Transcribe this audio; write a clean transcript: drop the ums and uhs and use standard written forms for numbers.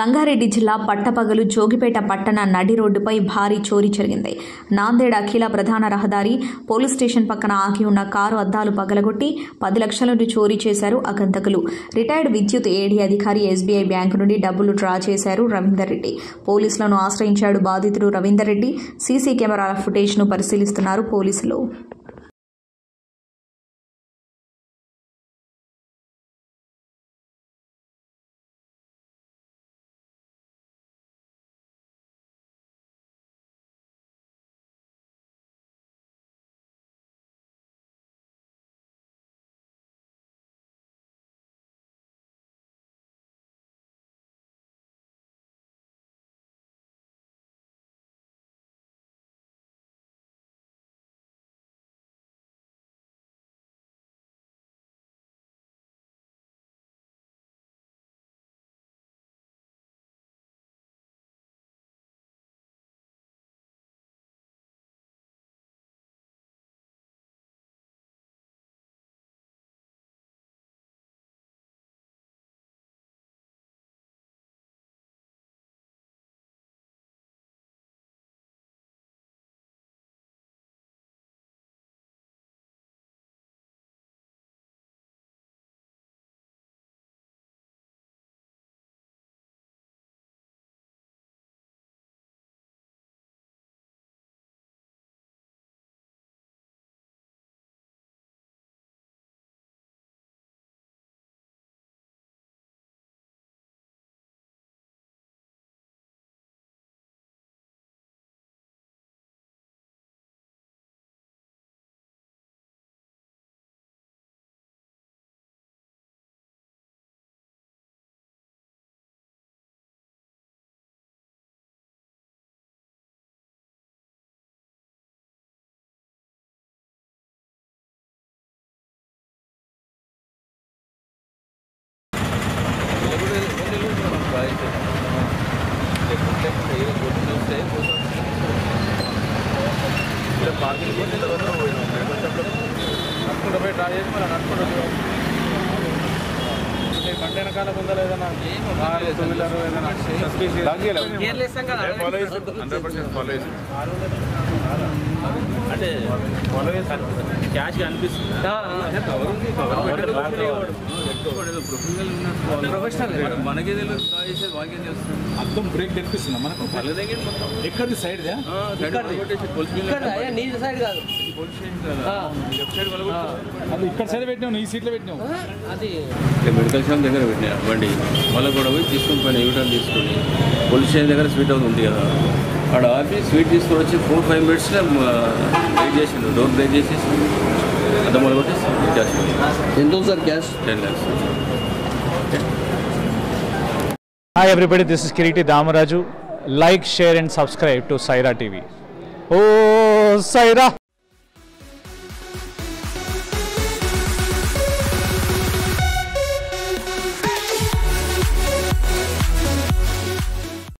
సంగారెడ్డి జిల్లా పట్టపగలు జోగిపేట పట్టణ నడి రోడ్డుపై భారీ చోరీ జరిగింది. నాందేడ్ అఖిల ప్రధాన రహదారి పోలీస్ స్టేషన్ పక్కన ఆగి ఉన్న కారు అద్దాలు పగలగొట్టి 10 లక్షలను చోరీ చేశారు అగంతకులు. రిటైర్డ్ విద్యుత్ ఏడీ అధికారి ఎస్బీఐ బ్యాంకు నుండి డబ్బులు డ్రా చేశారు రవీందర్ రెడ్డి. పోలీసులను ఆశ్రయించాడు బాధితుడు రవీందర్ రెడ్డి. సీసీ కెమెరాల ఫుటేజ్ను పరిశీలిస్తున్నారు పోలీసులు. మనకి అర్థం బ్రేక్ తెప్పిస్తున్నా మనకు ఎక్కడి సైడ్ ఇక్కడ సైడ్ పెట్టినావు ఈ సీట్లో పెట్టినావు మెడికల్ షాప్ దగ్గర పెట్టినా బండి మళ్ళీ కూడా పోయి తీసుకుని పైన యూటర్న్ తీసుకుని పోలీస్ స్టేషన్ దగ్గర స్వీట్ హౌస్ ఉంది కదా అక్కడ ఆపి స్వీట్ తీసుకొని వచ్చి 4-5 మినిట్స్లో బ్రేక్ చేసిండు డోర్ బ్రేక్ చేసేసి అద్దం మొదలు కొట్టి క్యాష్ ఎంత ఉంది sir cash 10 lakhs. Hi everybody, this is Kiriti Damaraju. Like, share and subscribe to Saira TV. Oh, Saira!